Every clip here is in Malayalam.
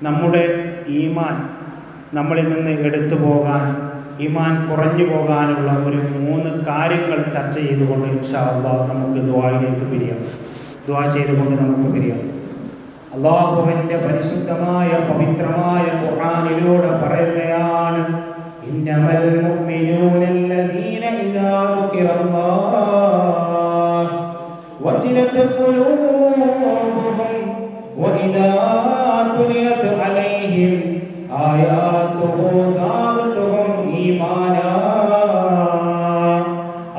നമ്മുടെ ഈമാൻ നമ്മളിൽ നിന്ന് എടുത്തു പോകാൻ, ഈമാൻ കുറഞ്ഞു പോകാനുള്ള ഒരു 3 കാര്യങ്ങൾ ചർച്ച ചെയ്തുകൊണ്ട് ഇൻഷാ അല്ലാഹ് നമുക്ക് ദുആയിലേക്ക് പിരിയാം. ദുആ ചെയ്തുകൊണ്ട് നമുക്ക് പിരിയാം. അല്ലാഹുവിൻ്റെ പരിശുദ്ധമായ പവിത്രമായ ഖുർആനിലൂടെ പറയുകയാണ്, ഇന്നമൽ മുഅ്മിനൂനല്ലദീന ഇദാ ദുകിറല്ലാഹ് വജിലത് ഖുലൂബുഹും വഇദാ തുലിയത് അലൈഹിം ആയാതുഹു സാദതുഹും ഈമാനാ.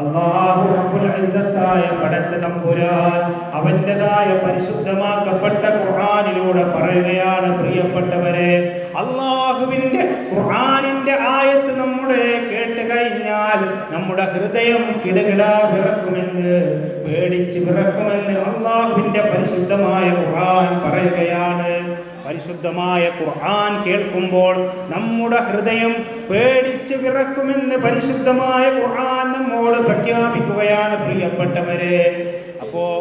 അല്ലാഹു റബ്ബുൽ ഇസ്സത്തായ പടച്ച തമ്പുരാൻ അവൻ്റെതായ പരിശുദ്ധമാക്കപ്പെട്ട ഖുർആനിലൂടെ പറയുകയാണ്, പ്രിയപ്പെട്ടവരെ, അല്ലാഹുവിൻ്റെ ഖുർആനിൻ്റെ ആയത്ത് നമ്മുടെ കേട്ട് കഴിഞ്ഞാൽ നമ്മുടെ ഹൃദയം കിടകിടാ വിറക്കുമെന്ന്, പേടിച്ച് വിറക്കുമെന്ന് അല്ലാഹുവിൻ്റെ പരിശുദ്ധമായ ഖുർആൻ പറയുകയാണ്. പരിശുദ്ധമായ ഖുർആൻ കേൾക്കുമ്പോൾ നമ്മുടെ ഹൃദയം പേടിച്ച് വിറക്കുമെന്ന് പരിശുദ്ധമായ ഖുർആൻ നമ്മോട് പ്രഖ്യാപിക്കുകയാണ്, പ്രിയപ്പെട്ടവരെ. അപ്പോൾ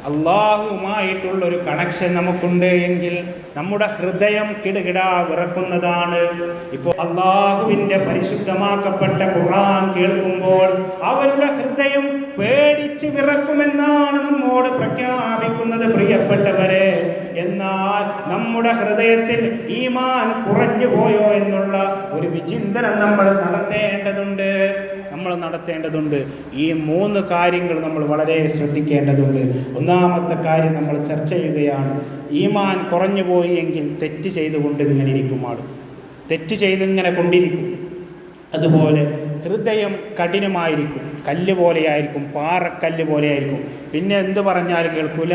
അള്ളാഹുവുമായിട്ടുള്ളൊരു കണക്ഷൻ നമുക്കുണ്ട് എങ്കിൽ നമ്മുടെ ഹൃദയം കിടകിടാ വിറക്കുന്നതാണ്. ഇപ്പോൾ അള്ളാഹുവിൻ്റെ പരിശുദ്ധമാക്കപ്പെട്ട ഖുർആൻ കേൾക്കുമ്പോൾ അവരുടെ ഹൃദയം പേടിച്ച് വിറക്കുമെന്നാണ് നമ്മോട് പ്രഖ്യാപിക്കുന്നത്, പ്രിയപ്പെട്ടവരെ. എന്നാൽ നമ്മുടെ ഹൃദയത്തിൽ ഈമാൻ കുറഞ്ഞു പോയോ എന്നുള്ള ഒരു വിചിന്തനം നമ്മൾ നടത്തേണ്ടതുണ്ട്. ഈ 3 കാര്യങ്ങൾ നമ്മൾ വളരെ ശ്രദ്ധിക്കേണ്ടതുണ്ട്. ഒന്നാമത്തെ കാര്യം നമ്മൾ ചർച്ച ചെയ്യുകയാണ്, ഈമാൻ കുറഞ്ഞു പോയി എങ്കിൽ തെറ്റ് ചെയ്തുകൊണ്ട് ഇങ്ങനെ ഇരിക്കും, തെറ്റ് ചെയ്തിങ്ങനെ കൊണ്ടിരിക്കും. അതുപോലെ ഹൃദയം കഠിനമായിരിക്കും, കല്ല് പോലെയായിരിക്കും, പാറക്കല്ല് പോലെയായിരിക്കും. പിന്നെ എന്ത് പറഞ്ഞാലും കേൾക്കൂല,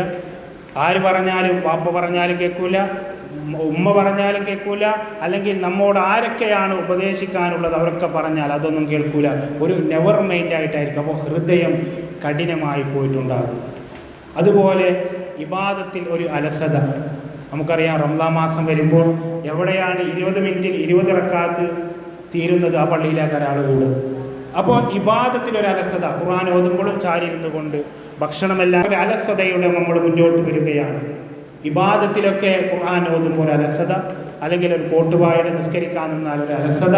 ആര് പറഞ്ഞാലും, വാപ്പ പറഞ്ഞാലും കേൾക്കൂല, ഉമ്മ പറഞ്ഞാലും കേൾക്കൂല, അല്ലെങ്കിൽ നമ്മോട് ആരൊക്കെയാണ് ഉപദേശിക്കാനുള്ളത് അവരൊക്കെ പറഞ്ഞാൽ അതൊന്നും കേൾക്കൂല. ഒരു നെവർ മൈൻഡായിട്ടായിരിക്കും. അപ്പോൾ ഹൃദയം കഠിനമായി പോയിട്ടുണ്ടാകും. അതുപോലെ ഇബാദത്തിൽ ഒരു അലസത. നമുക്കറിയാം, റംളാൻ മാസം വരുമ്പോൾ എവിടെയാണ് 20 മിനിറ്റിൽ 20 റക്അത്ത് തീരുന്നത്, ആ പള്ളിയിലേക്ക് ഒരാൾ കൂടും. അപ്പോൾ ഇബാദത്തിലൊരു അലസത, ഖുർആൻ ഓതുമ്പോഴും ചാരിയിരുന്നു കൊണ്ട് ഭക്ഷണമെല്ലാം ഒരു അലസതയുടെ നമ്മൾ മുന്നോട്ട് വരികയാണ്. ഇബാദത്തിലൊക്കെ ഖുർആൻ ഓതുമ്പോൾ ഒരു അലസത, അല്ലെങ്കിൽ ഒരു കോട്ടുവായുടെ നിസ്കരിക്കാൻ നിന്നാൽ ഒരു അലസത,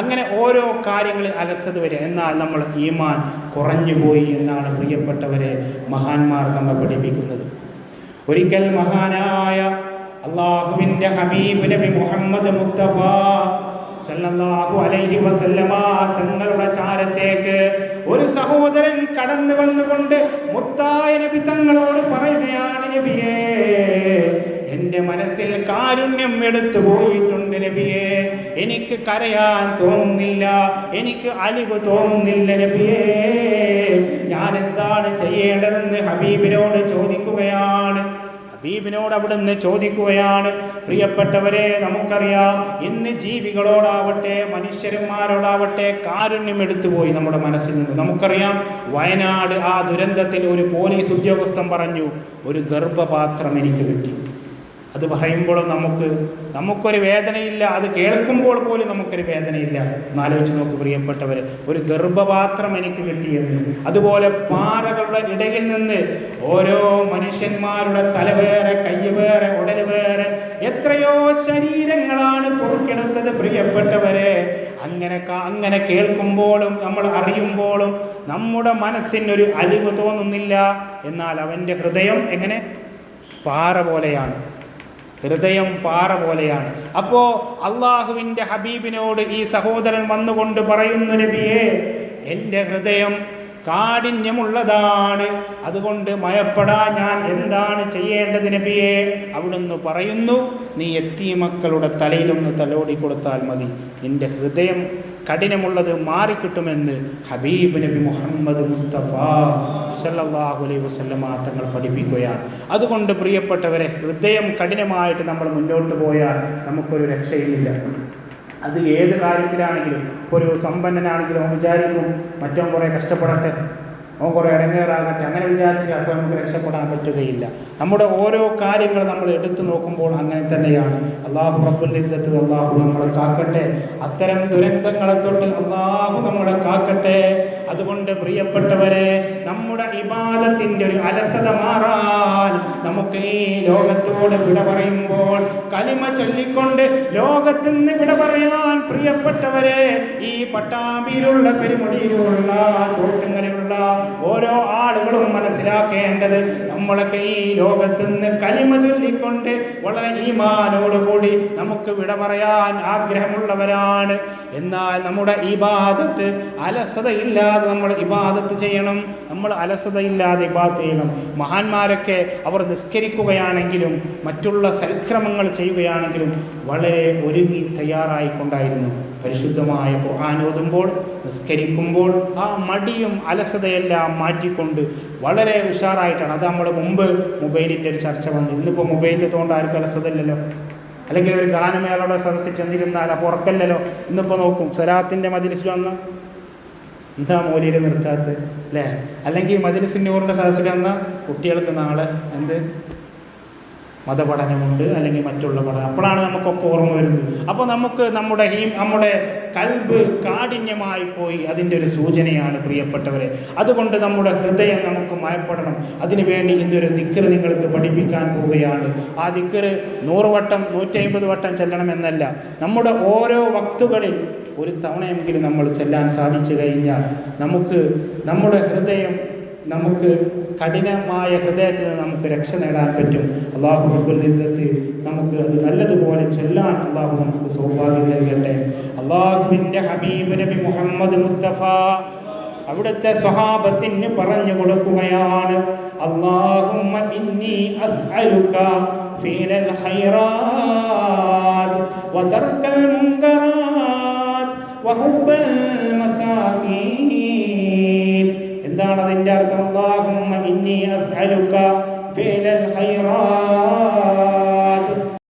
അങ്ങനെ ഓരോ കാര്യങ്ങളിൽ അലസത വരിക. എന്നാൽ നമ്മൾ ഈമാൻ കുറഞ്ഞു പോയി എന്നാണ് പ്രിയപ്പെട്ടവരെ മഹാന്മാർ നമ്മെ പഠിപ്പിക്കുന്നത്. ഒരിക്കൽ മഹാനായ അല്ലാഹുവിൻ്റെ ഹബീബ് നബി മുഹമ്മദ് മുസ്തഫ സല്ലല്ലാഹു അലൈഹി വസല്ലമ തങ്ങളുടെ ചാരത്തേക്ക് ഒരു സഹോദരൻ കടന്നു വന്നുകൊണ്ട് മുത്തായ നബി തങ്ങളോട് പറയുകയാണ്, നബിയേ, എൻ്റെ മനസ്സിൽ കാരുണ്യം എടുത്തു പോയിട്ടുണ്ട് നബിയേ, എനിക്ക് കരയാൻ തോന്നുന്നില്ല, എനിക്ക് അലിവ് തോന്നുന്നില്ല നബിയേ, ഞാൻ എന്താണ് ചെയ്യേണ്ടതെന്ന് ഹബീബിനോട് ചോദിക്കുകയാണ്. ഹബീബിനോട് അവിടുന്ന് ചോദിക്കുകയാണ്. പ്രിയപ്പെട്ടവരെ, നമുക്കറിയാം, ഇന്ന് ജീവികളോടാവട്ടെ മനുഷ്യന്മാരോടാവട്ടെ കാരുണ്യം എടുത്തുപോയി നമ്മുടെ മനസ്സിൽ നിന്ന്. നമുക്കറിയാം, വയനാട് ആ ദുരന്തത്തിൽ ഒരു പോലീസ് ഉദ്യോഗസ്ഥൻ പറഞ്ഞു, ഒരു ഗർഭപാത്രം എനിക്ക് കിട്ടി. അത് പറയുമ്പോൾ നമുക്കൊരു വേദനയില്ല, അത് കേൾക്കുമ്പോൾ പോലും നമുക്കൊരു വേദനയില്ല. എന്നാലോചിച്ച് നോക്ക് പ്രിയപ്പെട്ടവർ, ഒരു ഗർഭപാത്രം എനിക്ക് കിട്ടിയെന്ന്. അതുപോലെ പാറകളുടെ ഇടയിൽ നിന്ന് ഓരോ മനുഷ്യന്മാരുടെ തല വേറെ, കൈ വേറെ, ഉടൽ വേറെ, എത്രയോ ശരീരങ്ങളാണ് പൊറുക്കെടുത്തത് പ്രിയപ്പെട്ടവരെ. അങ്ങനെ കേൾക്കുമ്പോഴും നമ്മൾ അറിയുമ്പോഴും നമ്മുടെ മനസ്സിനൊരു അലിവ് തോന്നുന്നില്ല. എന്നാൽ അവൻ്റെ ഹൃദയം എങ്ങനെ? പാറ പോലെയാണ്. ഹൃദയം പാറ പോലെയാണ്. അപ്പോൾ അള്ളാഹുവിൻ്റെ ഹബീബിനോട് ഈ സഹോദരൻ വന്നുകൊണ്ട് പറയുന്നു, നബിയേ, എൻ്റെ ഹൃദയം കാഠിന്യമുള്ളതാണ്, അതുകൊണ്ട് മയപ്പെടാൻ ഞാൻ എന്താണ് ചെയ്യേണ്ടത് നബിയേ? അവിടുന്ന് പറയുന്നു, നീ യതീമക്കളുടെ തലയിലൊന്ന് തലോടി കൊടുത്താൽ മതി, നിന്റെ ഹൃദയം കഠിനമുള്ളത് മാറിക്കിട്ടുമെന്ന് ഹബീബ് നബി മുഹമ്മദ് മുസ്തഫ സല്ലല്ലാഹു അലൈഹി വസല്ലമ തങ്ങൾ പഠിപ്പിക്കുകയാണ്. അതുകൊണ്ട് പ്രിയപ്പെട്ടവരെ, ഹൃദയം കഠിനമായിട്ട് നമ്മൾ മുന്നോട്ട് പോയാൽ നമുക്കൊരു രക്ഷയില്ല. അത് ഏത് കാര്യത്തിലാണെങ്കിലും, ഒരു സമ്പന്നനാണെങ്കിലും വിചാരിക്കും മറ്റോ കുറേ കഷ്ടപ്പെടട്ടെ, അവൻ കുറേ ഇടങ്ങേറാകട്ടെ, അങ്ങനെ വിചാരിച്ച് അപ്പോൾ നമുക്ക് രക്ഷപ്പെടാൻ പറ്റുകയില്ല. നമ്മുടെ ഓരോ കാര്യങ്ങൾ നമ്മൾ എടുത്തു നോക്കുമ്പോൾ അങ്ങനെ തന്നെയാണ്. അല്ലാഹു റബ്ബുൽ ഇസ്സത്ത് അല്ലാഹു നമ്മളെ കാക്കട്ടെ, അത്തരം ദുരന്തങ്ങളെ തൊട്ട് അല്ലാഹു നമ്മളെ കാക്കട്ടെ. അതുകൊണ്ട് പ്രിയപ്പെട്ടവരെ, നമ്മുടെ ഇബാദത്തിൻ്റെ ഒരു അലസത മാറാൻ, നമുക്ക് ഈ ലോകത്തോട് വിട പറയുമ്പോൾ കലിമ ചൊല്ലിക്കൊണ്ട് ലോകത്തിൽ നിന്ന് വിട പറയാൻ, പ്രിയപ്പെട്ടവരെ, ഈ പട്ടാമ്പിയിലുള്ള പെരുമുടിയിലുള്ള തോട്ടുങ്ങലുള്ള ഓരോ ആളുകളും മനസ്സിലാക്കേണ്ടത്, നമ്മളൊക്കെ ഈ ലോകത്ത് നിന്ന് കലിമ ചൊല്ലിക്കൊണ്ട് വളരെ ഈമാനോടുകൂടി നമുക്ക് വിട പറയാൻ ആഗ്രഹമുള്ളവരാണ്. എന്നാൽ നമ്മുടെ ഇബാദത്ത് അലസതയില്ലാതെ നമ്മൾ ഇബാദത്ത് ചെയ്യണം. നമ്മൾ അലസതയില്ലാതെ ഇബാദത്ത് ചെയ്യണം. മഹാന്മാരൊക്കെ അവർ നിസ്കരിക്കുകയാണെങ്കിലും മറ്റുള്ള സൽക്രമങ്ങൾ ചെയ്യുകയാണെങ്കിലും വളരെ ഒരുങ്ങി തയ്യാറായിക്കൊണ്ടായിരുന്നു. പരിശുദ്ധമായ ഖുർആൻ ഓതുമ്പോൾ, നിസ്കരിക്കുമ്പോൾ ആ മടിയും അലസതയെല്ലാം മാറ്റിക്കൊണ്ട് വളരെ ഉഷാറായിട്ടാണ്. അത് നമ്മൾ മുമ്പ് മൊബൈലിൻ്റെ ഒരു ചർച്ച വന്നു. ഇന്നിപ്പോൾ മൊബൈലിൽ തോണ്ട ആർക്കും അലസതയില്ലല്ലോ. അല്ലെങ്കിൽ ഒരു ഗാനമേളയുടെ സദസ്സിൽ ചെന്നിരുന്നാൽ അപ്പോൾ ഉറക്കല്ലല്ലോ. ഇന്നിപ്പോൾ നോക്കും സ്വലാത്തിൻ്റെ മജ്‌ലിസിൽ വന്ന എന്താ മൗലിയിൽ നിർത്താത്തത് അല്ലേ? അല്ലെങ്കിൽ മജ്‌ലിസ് നൂറിൻ്റെ സദസ്സിൽ വന്ന കുട്ടികൾക്ക് നാളെ എന്ത് മതപഠനമുണ്ട്, അല്ലെങ്കിൽ മറ്റുള്ള പഠനം. അപ്പോഴാണ് നമുക്കൊക്കെ ഓർമ്മ വരുന്നത്. അപ്പോൾ നമുക്ക് നമ്മുടെ കൽബ് കാഠിന്യമായി പോയി. അതിൻ്റെ ഒരു സൂചനയാണ് പ്രിയപ്പെട്ടവരെ. അതുകൊണ്ട് നമ്മുടെ ഹൃദയം നമുക്ക് മയപ്പെടണം. അതിനുവേണ്ടി ഇന്നൊരു ദിക്ർ നിങ്ങൾക്ക് പഠിപ്പിക്കാൻ പോവുകയാണ്. ആ ദിക്ർ 100 വട്ടം 150 വട്ടം ചെല്ലണമെന്നല്ല. നമ്മുടെ ഓരോ വക്തുകളിൽ ഒരു തവണയെങ്കിലും നമ്മൾ ചെല്ലാൻ സാധിച്ചു കഴിഞ്ഞാൽ നമുക്ക് നമ്മുടെ ഹൃദയം, നമുക്ക് കഠിനമായ ഹൃദയത്തിൽ നിന്ന് നമുക്ക് രക്ഷ നേടാൻ പറ്റും. അല്ലാഹു റബ്ബുൽ ഇസ്സത്ത് നമുക്ക് അത് നല്ലതുപോലെ ചൊല്ലാൻ അല്ലാഹു നമുക്ക് സൗഭാഗ്യം നൽകട്ടെ. അല്ലാഹുവിൻ്റെ ഹബീബ് നബി മുഹമ്മദ് മുസ്തഫ അവിടുത്തെ സ്വഹാബത്തിന് പറഞ്ഞു കൊടുക്കുകയാണ്, അല്ലാഹുമ്മ ഇന്നി അസ്അലുക ഫീലൽ ഖൈറാത്ത് വതർക്കൽ മുൻകറാത്ത് വഹുബ്ബൽ മസാകീൻ. എന്താണ് അതിൻ്റെ അർത്ഥം? അല്ലാഹുമ്മ ഇന്നി അസ്അലുക ഫീലൽ ഖൈറാത്ത്